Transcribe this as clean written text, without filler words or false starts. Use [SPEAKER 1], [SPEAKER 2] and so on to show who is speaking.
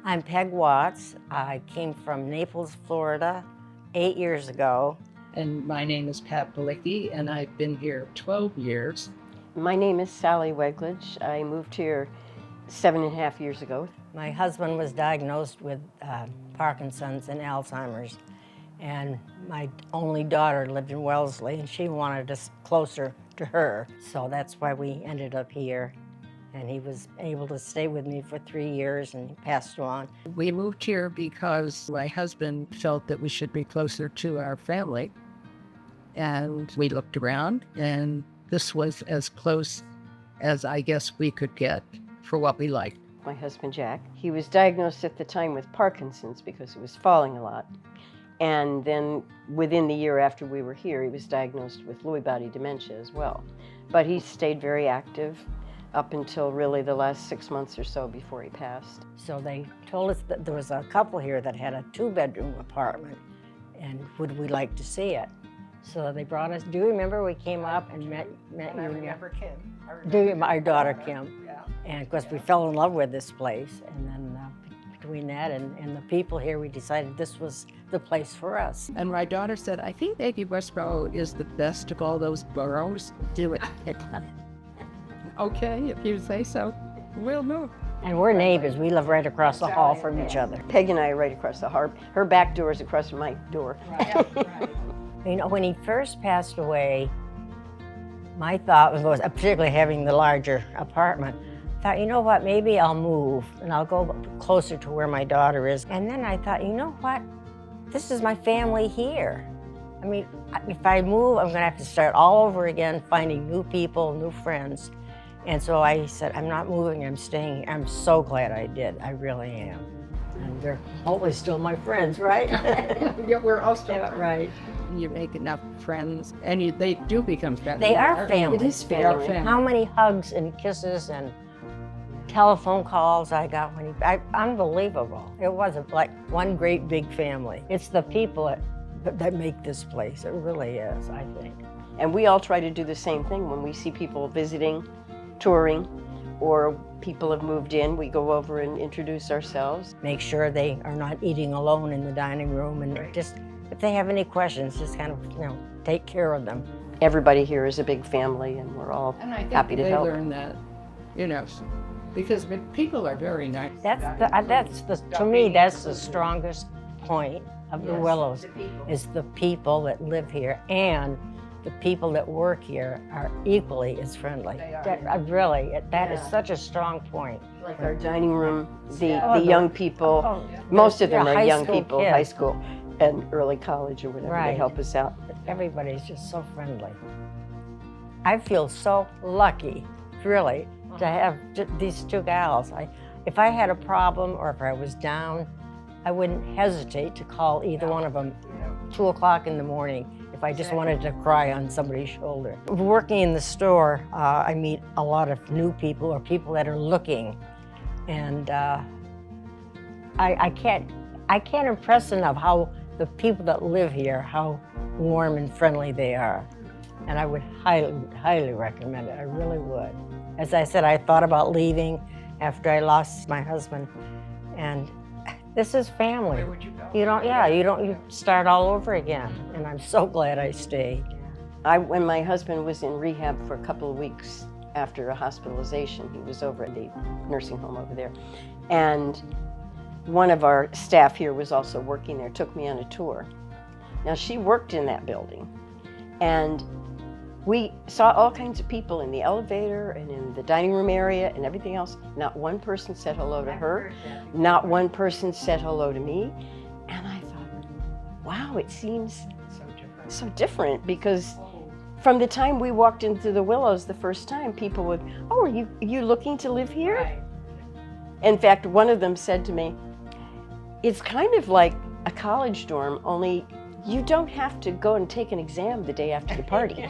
[SPEAKER 1] I'm Peg Watts. I came from Naples, Florida 8 years ago.
[SPEAKER 2] And my name is Pat Balicki, and I've been here 12 years.
[SPEAKER 3] My name is Sally Wegledge. I moved here 7.5 years ago.
[SPEAKER 1] My husband was diagnosed with Parkinson's and Alzheimer's, and my only daughter lived in Wellesley, and she wanted us closer to her. So that's why we ended up here. And he was able to stay with me for 3 years and he passed on.
[SPEAKER 2] We moved here because my husband felt that we should be closer to our family. And we looked around, and this was as close as I guess we could get for what we liked.
[SPEAKER 3] My husband, Jack, he was diagnosed at the time with Parkinson's because he was falling a lot. And then within the year after we were here, he was diagnosed with Lewy body dementia as well. But he stayed very active up until really the last 6 months or so before he passed.
[SPEAKER 1] So they told us that there was a couple here that had a 2-bedroom apartment, and would we like to see it? So they brought us. Do you remember we came up and met you?
[SPEAKER 2] I remember Kim.
[SPEAKER 1] My daughter Kim.
[SPEAKER 2] Yeah.
[SPEAKER 1] And of course we fell in love with this place, and then between that and the people here, we decided this was the place for us.
[SPEAKER 2] And my daughter said, I think maybe Westborough is the best of all those boroughs. Do it. Okay, if you say so, we'll move.
[SPEAKER 1] And we're neighbors. We live right across the hall from each other.
[SPEAKER 3] Peg and I are right across the hall. Her back door is across from my door.
[SPEAKER 2] Right.
[SPEAKER 1] You know, when he first passed away, my thought was, particularly having the larger apartment, I thought, you know what, maybe I'll move and I'll go closer to where my daughter is. And then I thought, you know what, this is my family here. I mean, if I move, I'm gonna have to start all over again, finding new people, new friends. And so I said, I'm not moving, I'm staying here. I'm so glad I did, I really am. And they're hopefully still my friends, right?
[SPEAKER 2] Yeah, we're all still
[SPEAKER 1] right.
[SPEAKER 2] You make enough friends, and they do become friends.
[SPEAKER 1] They are family.
[SPEAKER 3] It is
[SPEAKER 2] They are
[SPEAKER 3] family.
[SPEAKER 2] family.
[SPEAKER 1] How many hugs and kisses and telephone calls I got when unbelievable. It was like one great big family. It's the people that make this place. It really is, I think.
[SPEAKER 3] And we all try to do the same thing when we see people visiting, touring, or people have moved in. We go over and introduce ourselves.
[SPEAKER 1] Make sure they are not eating alone in the dining room, and just, if they have any questions, just kind of, take care of them.
[SPEAKER 3] Everybody here is a big family, and we're all
[SPEAKER 2] And I think
[SPEAKER 3] happy to
[SPEAKER 2] they
[SPEAKER 3] help.
[SPEAKER 2] learn that, because people are very nice.
[SPEAKER 1] To me, that's the strongest point of the Willows, is the people that live here, and the people that work here are equally as friendly.
[SPEAKER 2] They are.
[SPEAKER 1] That is such a strong point.
[SPEAKER 3] Like our dining room, the
[SPEAKER 1] Oh,
[SPEAKER 3] young people,
[SPEAKER 1] Oh,
[SPEAKER 3] most of them
[SPEAKER 1] yeah,
[SPEAKER 3] are
[SPEAKER 1] high
[SPEAKER 3] young
[SPEAKER 1] school
[SPEAKER 3] people,
[SPEAKER 1] kids.
[SPEAKER 3] high school and early college or whatever. They
[SPEAKER 1] Right.
[SPEAKER 3] help us out.
[SPEAKER 1] Everybody's just so friendly. I feel so lucky, really, to have these two gals. If I had a problem or if I was down, I wouldn't hesitate to call either one of them 2 o'clock in the morning if I just wanted to cry on somebody's shoulder. Working in the store, I meet a lot of new people or people that are looking, and I can't impress enough how the people that live here, how warm and friendly they are. And I would highly recommend it, I really would. As I said, I thought about leaving after I lost my husband, and this is family.
[SPEAKER 2] Where would you go?
[SPEAKER 1] You start all over again, and I'm so glad I stayed.
[SPEAKER 3] When my husband was in rehab for a couple of weeks after a hospitalization, he was over at the nursing home over there, and one of our staff here was also working there, took me on a tour. Now, she worked in that building, and we saw all kinds of people in the elevator and in the dining room area and everything else. Not one person said hello to her. Not one person said hello to me. And I thought, wow, it seems so different, because from the time we walked into the Willows the first time, people would, oh, are you looking to live here?
[SPEAKER 2] Right.
[SPEAKER 3] In fact, one of them said to me, it's kind of like a college dorm, only you don't have to go and take an exam the day after the party.